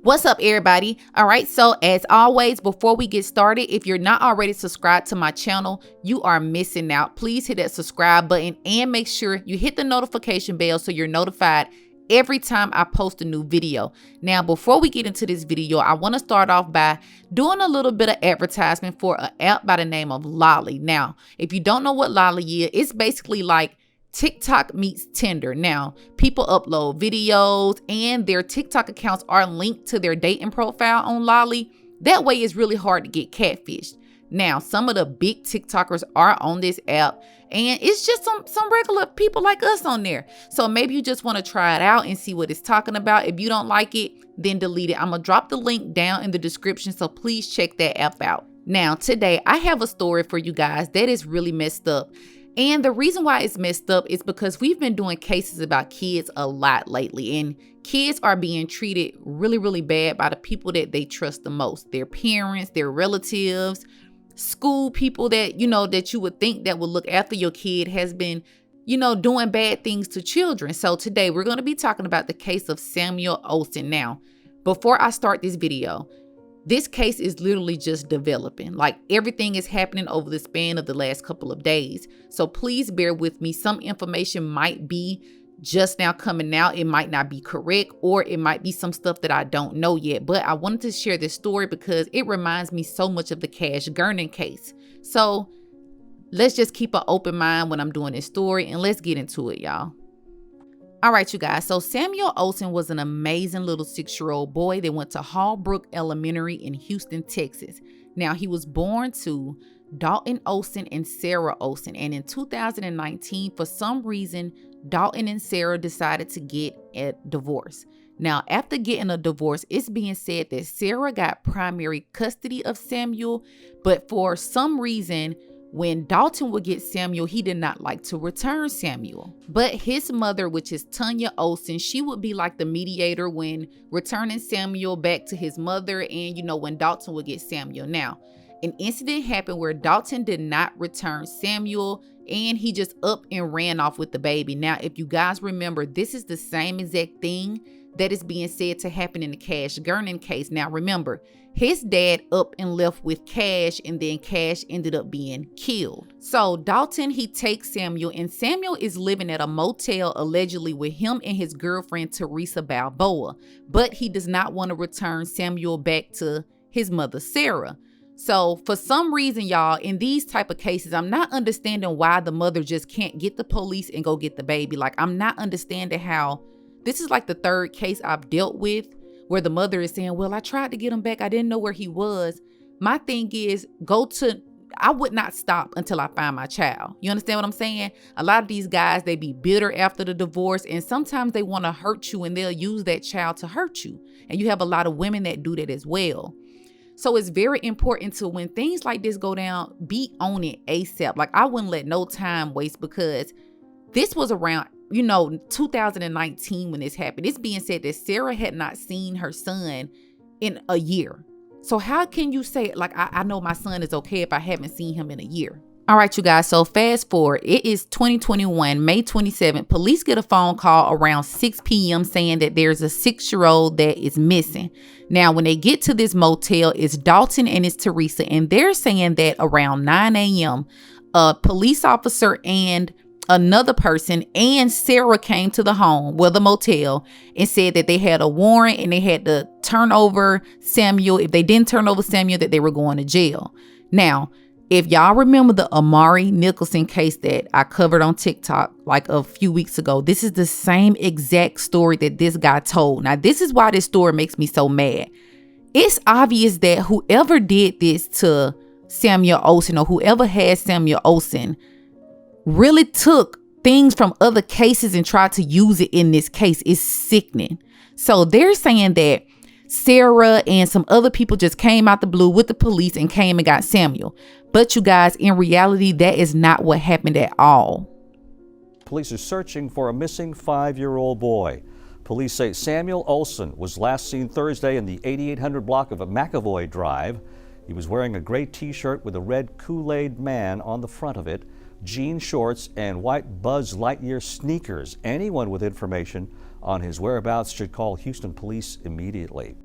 What's up, everybody? All right, so as always, before we get started, if you're not already subscribed to my channel, you are missing out. Please hit that subscribe button and make sure you hit the notification bell so you're notified every time I post a new video. Now, before we get into this video, I want to start off by doing a little bit of advertisement for an app by the name of Lolly. Now, if you don't know what Lolly is, it's basically like TikTok meets Tinder. Now, people upload videos and their TikTok accounts are linked to their dating profile on Lolly. That way it's really hard to get catfished. Now, some of the big TikTokers are on this app and it's just some regular people like us on there. So maybe you just want to try it out and see what it's talking about. If you don't like it, then delete it. I'm going to drop the link down in the description, so please check that app out. Now, today I have a story for you guys that is really messed up. And the reason why it's messed up is because we've been doing cases about kids a lot lately, and kids are being treated really, really bad by the people that they trust the most. Their parents, their relatives, school people that, that you would think that would look after your kid has been, doing bad things to children. So today we're going to be talking about the case of Samuel Olson. Now, before I start this video, this case is literally just developing. Like, everything is happening over the span of the last couple of days. So please bear with me. Some information might be just now coming out. It might not be correct, or it might be some stuff that I don't know yet. But I wanted to share this story because it reminds me so much of the Cash Gurning case. So let's just keep an open mind when I'm doing this story, and let's get into it, y'all. All right, you guys. So Samuel Olson was an amazing little 6-year-old boy that went to Hallbrook Elementary in Houston, Texas. Now, he was born to Dalton Olson and Sarah Olson. And in 2019, for some reason, Dalton and Sarah decided to get a divorce. Now, after getting a divorce, it's being said that Sarah got primary custody of Samuel, but for some reason, when Dalton would get Samuel, he did not like to return Samuel. But his mother, which is Tanya Olson, she would be like the mediator when returning Samuel back to his mother and, when Dalton would get Samuel. Now, an incident happened where Dalton did not return Samuel and he just up and ran off with the baby. Now, if you guys remember, this is the same exact thing that is being said to happen in the Cash Gurning case. Now, remember, his dad up and left with Cash, and then Cash ended up being killed. So Dalton, he takes Samuel, and Samuel is living at a motel allegedly with him and his girlfriend, Teresa Balboa. But he does not want to return Samuel back to his mother, Sarah. So for some reason, y'all, in these type of cases, I'm not understanding why the mother just can't get the police and go get the baby. Like, I'm not understanding how. This is like the third case I've dealt with where the mother is saying, well, I tried to get him back. I didn't know where he was. My thing is, I would not stop until I find my child. You understand what I'm saying? A lot of these guys, they be bitter after the divorce, and sometimes they want to hurt you and they'll use that child to hurt you. And you have a lot of women that do that as well. So it's very important to, when things like this go down, be on it ASAP. Like, I wouldn't let no time waste, because this was around 2019 when this happened. It's being said that Sarah had not seen her son in a year. So how can you say, like, I know my son is okay if I haven't seen him in a year? All right, you guys. So fast forward. It is 2021, May 27th. Police get a phone call around 6 p.m. saying that there's a 6-year-old that is missing. Now, when they get to this motel, it's Dalton and it's Teresa. And they're saying that around 9 a.m., a police officer and another person and Sarah came to the home, the motel, and said that they had a warrant and they had to turn over Samuel. If they didn't turn over Samuel, that they were going to jail. Now, if y'all remember the Amari Nicholson case that I covered on TikTok like a few weeks ago, this is the same exact story that this guy told. Now, this is why this story makes me so mad. It's obvious that whoever did this to Samuel Olson, or whoever had Samuel Olson, really took things from other cases and tried to use it in this case. It's sickening. So they're saying that Sarah and some other people just came out the blue with the police and came and got Samuel. But you guys, in reality, that is not what happened at all. Police are searching for a missing 5-year-old boy. Police say Samuel Olson was last seen Thursday in the 8800 block of McAvoy Drive. He was wearing a gray t-shirt with a red Kool-Aid man on the front of it, jean shorts, and white Buzz Lightyear sneakers. Anyone with information on his whereabouts should call Houston police immediately.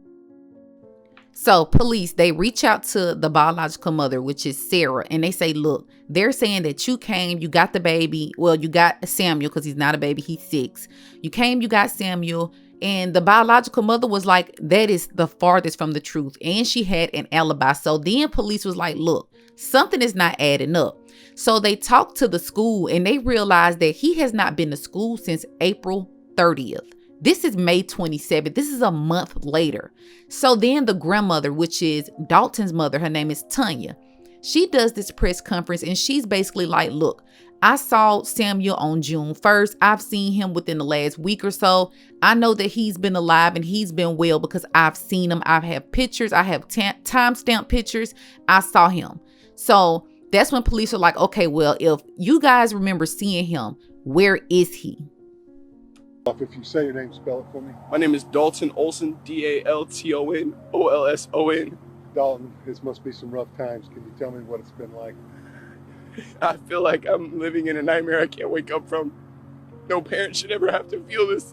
So police, they reach out to the biological mother, which is Sarah, and they say, look, they're saying that you came, you got the baby. Well, you got Samuel because he's not a baby, he's 6. You came, you got Samuel. And the biological mother was like, that is the farthest from the truth. And she had an alibi. So then police was like, look, something is not adding up. So they talked to the school and they realized that he has not been to school since April 30th. This is May 27th. This is a month later. So then the grandmother, which is Dalton's mother, her name is Tanya. She does this press conference and she's basically like, look, I saw Samuel on June 1st. I've seen him within the last week or so. I know that he's been alive and he's been well because I've seen him. I have pictures. I have timestamp pictures. I saw him. So that's when police are like, okay, well, if you guys remember seeing him, where is he? If you say your name, spell it for me. My name is Dalton Olson, Dalton Olson. Dalton, this must be some rough times. Can you tell me what it's been like? I feel like I'm living in a nightmare I can't wake up from. No parent should ever have to feel this.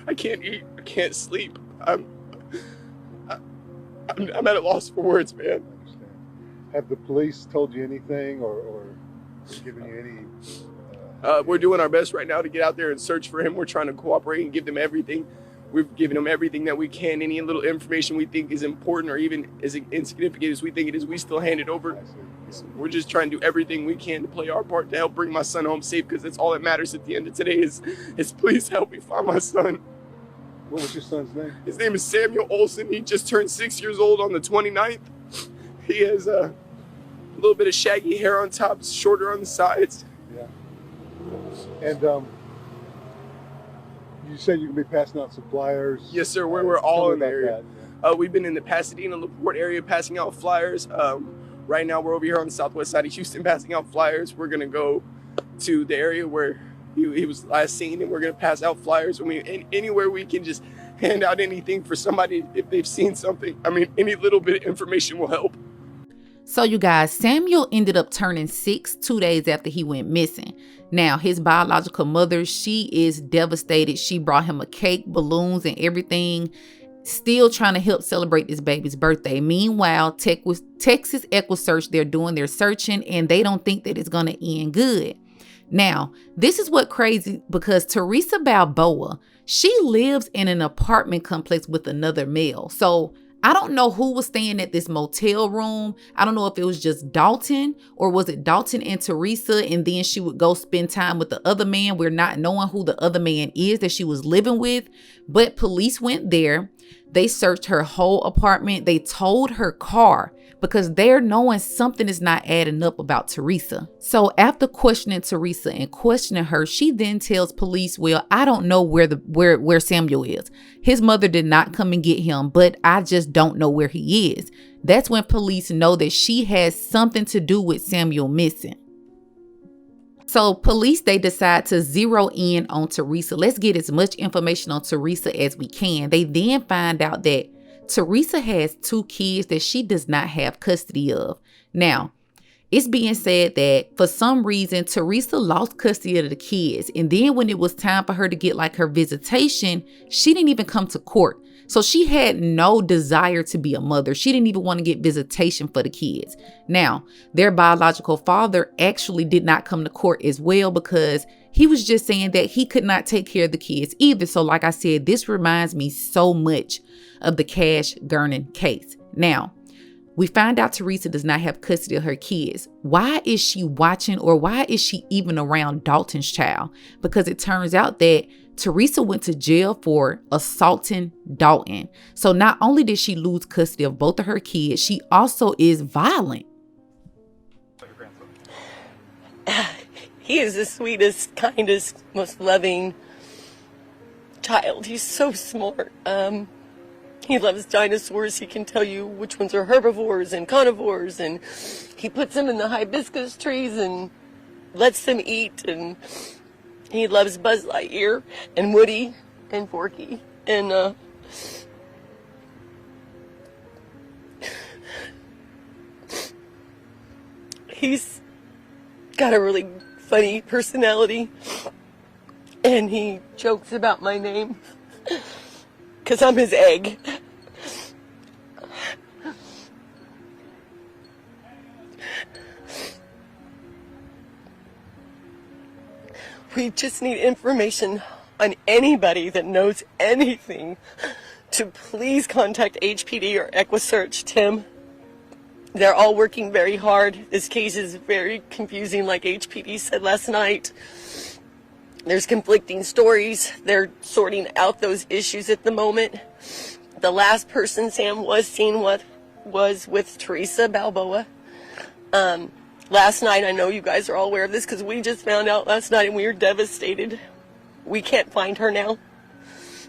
I can't eat, I can't sleep. I'm at a loss for words, man. I understand. Have the police told you anything or given you any... We're doing our best right now to get out there and search for him. We're trying to cooperate and give them everything. We've given them everything that we can. Any little information we think is important or even as insignificant as we think it is, we still hand it over. So we're just trying to do everything we can to play our part to help bring my son home safe, because that's all that matters at the end of today is please help me find my son. What was your son's name? His name is Samuel Olson. He just turned 6 years old on the 29th. He has a little bit of shaggy hair on top, shorter on the sides. Yeah. And you said you're going to be passing out some flyers. Yes, sir. We're all in the area. That. We've been in the Pasadena, LaPorte area passing out flyers. Right now, we're over here on the southwest side of Houston passing out flyers. We're going to go to the area where he was last seen, and we're going to pass out flyers. Anywhere we can just hand out anything for somebody if they've seen something. I mean, any little bit of information will help. So you guys, Samuel ended up turning 6 2 days after he went missing. Now, his biological mother, she is devastated. She brought him a cake, balloons, and everything, still trying to help celebrate this baby's birthday. Meanwhile, Texas EquuSearch, they're doing their searching and they don't think that it's going to end good. Now, this is what crazy, because Teresa Balboa, she lives in an apartment complex with another male. So I don't know who was staying at this motel room. I don't know if it was just Dalton or was it Dalton and Teresa, and then she would go spend time with the other man. We're not knowing who the other man is that she was living with, but police went there. They searched her whole apartment. They towed her car because they're knowing something is not adding up about Teresa. So after questioning Teresa and questioning her, she then tells police, well, I don't know where Samuel is. His mother did not come and get him, but I just don't know where he is. That's when police know that she has something to do with Samuel missing. So police, they decide to zero in on Teresa. Let's get as much information on Teresa as we can. They then find out that Teresa has 2 kids that she does not have custody of. Now, it's being said that for some reason, Teresa lost custody of the kids. And then when it was time for her to get like her visitation, she didn't even come to court. So she had no desire to be a mother. She didn't even want to get visitation for the kids. Now, their biological father actually did not come to court as well because he was just saying that he could not take care of the kids either. So like I said, this reminds me so much of the Cash Gernon case. Now, we find out Teresa does not have custody of her kids. Why is she watching, or why is she even around Dalton's child? Because it turns out that Teresa went to jail for assaulting Dalton. So not only did she lose custody of both of her kids, she also is violent. He is the sweetest, kindest, most loving child. He's so smart. He loves dinosaurs. He can tell you which ones are herbivores and carnivores, and he puts them in the hibiscus trees and lets them eat, and he loves Buzz Lightyear and Woody and Forky, and he's got a really funny personality, and he jokes about my name because I'm his egg. We just need information on anybody that knows anything to please contact HPD or EquiSearch, Tim. They're all working very hard. This case is very confusing, like HPD said last night. There's conflicting stories. They're sorting out those issues at the moment. The last person Sam was seen with was with Teresa Balboa. Last night, I know you guys are all aware of this because we just found out last night and we are devastated. We can't find her now.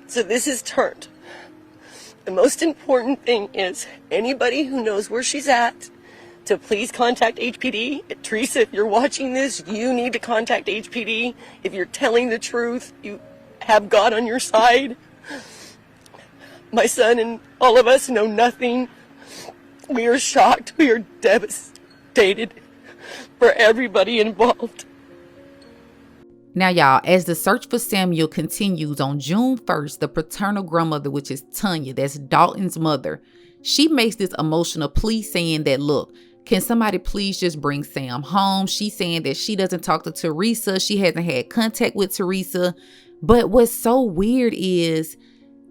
So this is turned. The most important thing is anybody who knows where she's at to please contact HPD. Teresa, if you're watching this, you need to contact HPD. If you're telling the truth, you have God on your side. My son and all of us know nothing. We are shocked. We are devastated for everybody involved. Now, y'all, as the search for Samuel continues, on June 1st, the paternal grandmother, which is Tanya, that's Dalton's mother, she makes this emotional plea saying that, look, can somebody please just bring Sam home? She's saying that she doesn't talk to Teresa. She hasn't had contact with Teresa. But what's so weird is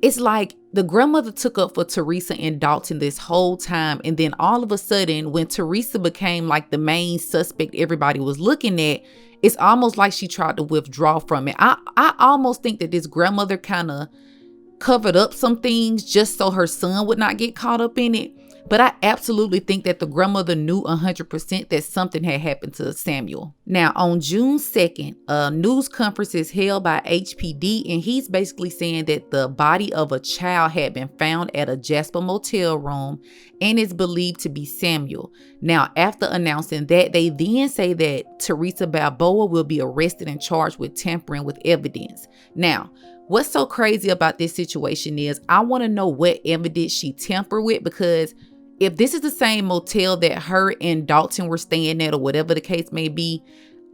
it's like the grandmother took up for Teresa and Dalton this whole time. And then all of a sudden, when Teresa became like the main suspect everybody was looking at, it's almost like she tried to withdraw from it. I almost think that this grandmother kind of covered up some things just so her son would not get caught up in it. But I absolutely think that the grandmother knew 100% that something had happened to Samuel. Now, on June 2nd, a news conference is held by HPD, and he's basically saying that the body of a child had been found at a Jasper motel room and is believed to be Samuel. Now, after announcing that, they then say that Teresa Balboa will be arrested and charged with tampering with evidence. Now, what's so crazy about this situation is I want to know what evidence she tampered with, because if this is the same motel that her and Dalton were staying at or whatever the case may be,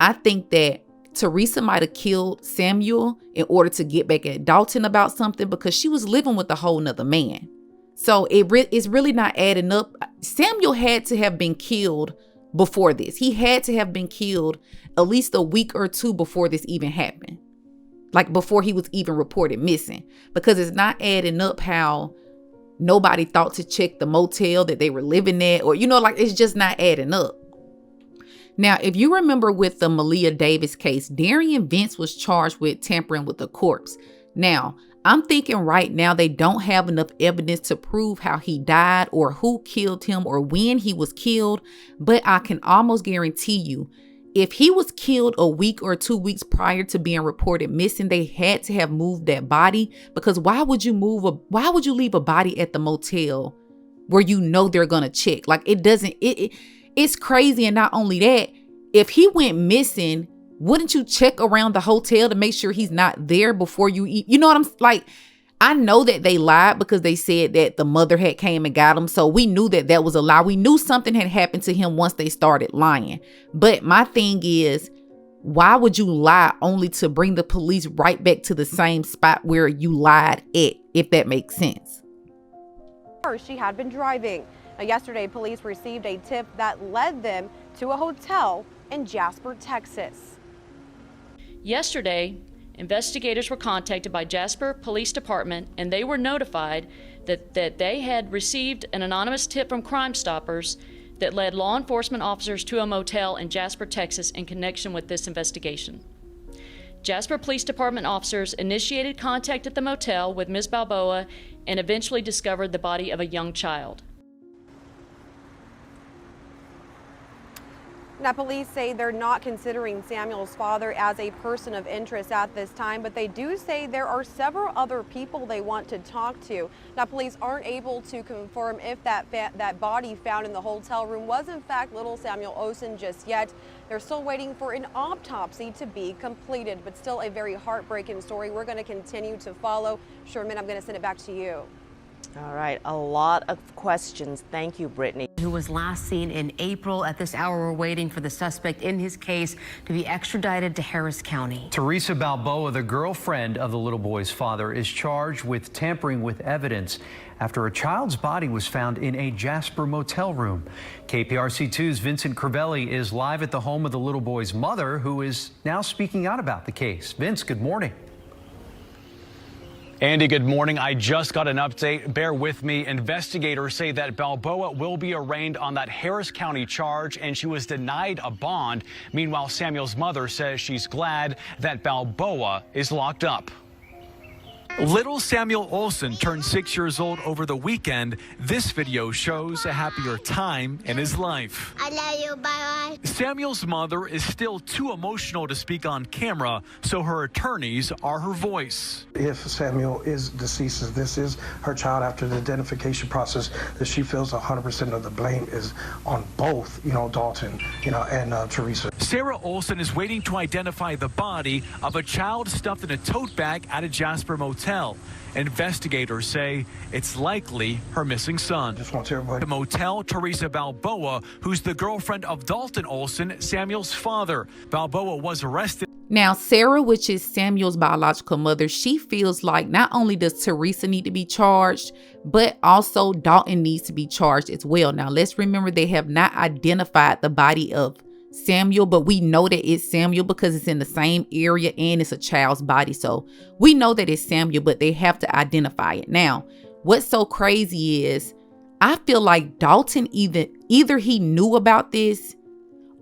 I think that Teresa might have killed Samuel in order to get back at Dalton about something, because she was living with a whole nother man. So it's really not adding up. Samuel had to have been killed before this. He had to have been killed at least a week or two before this even happened. Like before he was even reported missing, because it's not adding up how nobody thought to check the motel that they were living at, or, like it's just not adding up. Now, if you remember with the Malia Davis case, Darian Vince was charged with tampering with the corpse. Now, I'm thinking right now they don't have enough evidence to prove how he died or who killed him or when he was killed, but I can almost guarantee you, if he was killed a week or 2 weeks prior to being reported missing, they had to have moved that body, because why would you leave a body at the motel where they're going to check? Like it's crazy. And not only that, if he went missing, wouldn't you check around the hotel to make sure he's not there before you eat? You know what I'm like? I know that they lied because they said that the mother had came and got him. So we knew that was a lie. We knew something had happened to him once they started lying. But my thing is, why would you lie only to bring the police right back to the same spot where you lied at, if that makes sense? She had been driving. Now, yesterday, police received a tip that led them to a hotel in Jasper, Texas. Yesterday, investigators were contacted by Jasper Police Department, and they were notified that they had received an anonymous tip from Crime Stoppers that led law enforcement officers to a motel in Jasper, Texas in connection with this investigation. Jasper Police Department officers initiated contact at the motel with Ms. Balboa and eventually discovered the body of a young child. Now, police say they're not considering Samuel's father as a person of interest at this time, but they do say there are several other people they want to talk to. Now, police aren't able to confirm if that body found in the hotel room was in fact little Samuel Olson just yet. They're still waiting for an autopsy to be completed, but still a very heartbreaking story we're going to continue to follow. Sherman, I'm going to send it back to you. All right, a lot of questions. Thank you, Brittany. Who was last seen in April. At this hour, we're waiting for the suspect in his case to be extradited to Harris County. Teresa Balboa, the girlfriend of the little boy's father, is charged with tampering with evidence after a child's body was found in a Jasper motel room. KPRC2's Vincent Crivelli is live at the home of the little boy's mother, who is now speaking out about the case. Vince, good morning. Andy, good morning. I just got an update. Bear with me. Investigators say that Balboa will be arraigned on that Harris County charge, and she was denied a bond. Meanwhile, Samuel's mother says she's glad that Balboa is locked up. Little Samuel Olson turned 6 years old over the weekend. This video shows a happier time in his life. I love you, bye-bye. Samuel's mother is still too emotional to speak on camera, so her attorneys are her voice. If Samuel is deceased, as this is her child after the identification process, that she feels 100% of the blame is on both, Dalton, and Teresa. Sarah Olson is waiting to identify the body of a child stuffed in a tote bag at a Jasper motel. Investigators say it's likely her missing son. Just want everybody. The motel, Teresa Balboa, who's the girlfriend of Dalton Olson, Samuel's father. Balboa was arrested. Now, Sarah, which is Samuel's biological mother, she feels like not only does Teresa need to be charged, but also Dalton needs to be charged as well. Now, let's remember they have not identified the body of Samuel, but we know that it's Samuel because it's in the same area and it's a child's body. So we know that it's Samuel, but they have to identify it. Now, what's so crazy is I feel like Dalton either he knew about this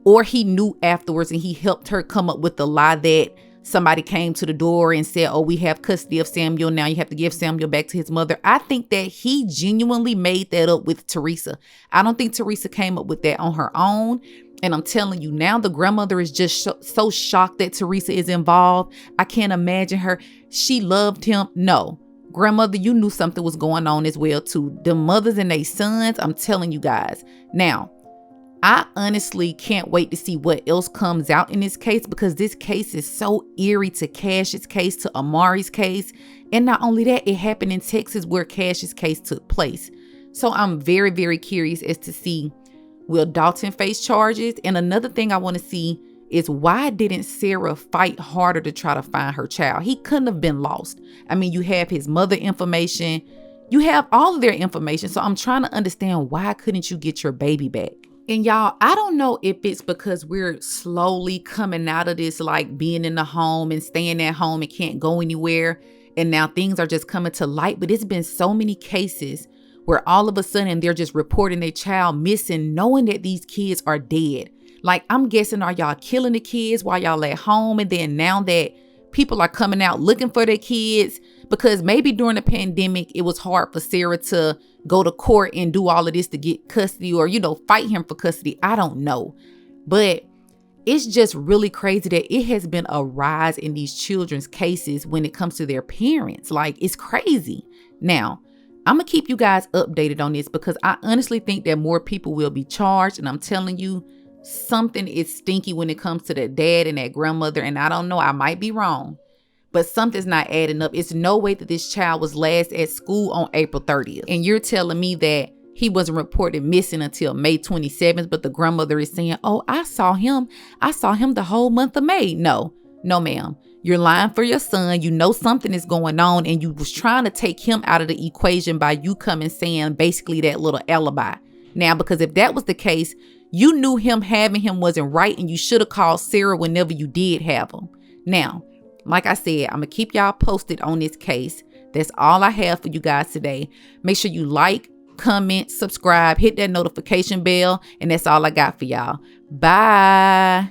or he knew afterwards and he helped her come up with the lie that somebody came to the door and said, oh, we have custody of Samuel. Now you have to give Samuel back to his mother. I think that he genuinely made that up with Teresa. I don't think Teresa came up with that on her own. And I'm telling you now, the grandmother is just so shocked that Teresa is involved. I can't imagine her. She loved him. No, grandmother, you knew something was going on as well too. The mothers and their sons, I'm telling you guys. Now, I honestly can't wait to see what else comes out in this case because this case is so eerie to Cash's case, to Amari's case. And not only that, it happened in Texas where Cash's case took place. So I'm very, very curious as to see, will Dalton face charges? And another thing I want to see is why didn't Sarah fight harder to try to find her child? He couldn't have been lost. I mean, you have his mother information. You have all of their information. So I'm trying to understand, why couldn't you get your baby back? And y'all, I don't know if it's because we're slowly coming out of this, like being in the home and staying at home and can't go anywhere. And now things are just coming to light. But it's been so many cases where all of a sudden they're just reporting their child missing, knowing that these kids are dead. Like, I'm guessing, are y'all killing the kids while y'all at home? And then now that people are coming out looking for their kids, because maybe during the pandemic, it was hard for Sarah to go to court and do all of this to get custody or, fight him for custody. I don't know. But it's just really crazy that it has been a rise in these children's cases when it comes to their parents. Like, it's crazy. Now, I'm going to keep you guys updated on this because I honestly think that more people will be charged. And I'm telling you, something is stinky when it comes to that dad and that grandmother. And I don't know, I might be wrong, but something's not adding up. It's no way that this child was last at school on April 30th. And you're telling me that he wasn't reported missing until May 27th, but the grandmother is saying, oh, I saw him the whole month of May. No, ma'am. You're lying for your son. You know something is going on, and you was trying to take him out of the equation by you coming saying basically that little alibi. Now, because if that was the case, you knew having him wasn't right, and you should have called Sarah whenever you did have him. Now, like I said, I'm going to keep y'all posted on this case. That's all I have for you guys today. Make sure you like, comment, subscribe, hit that notification bell, and that's all I got for y'all. Bye.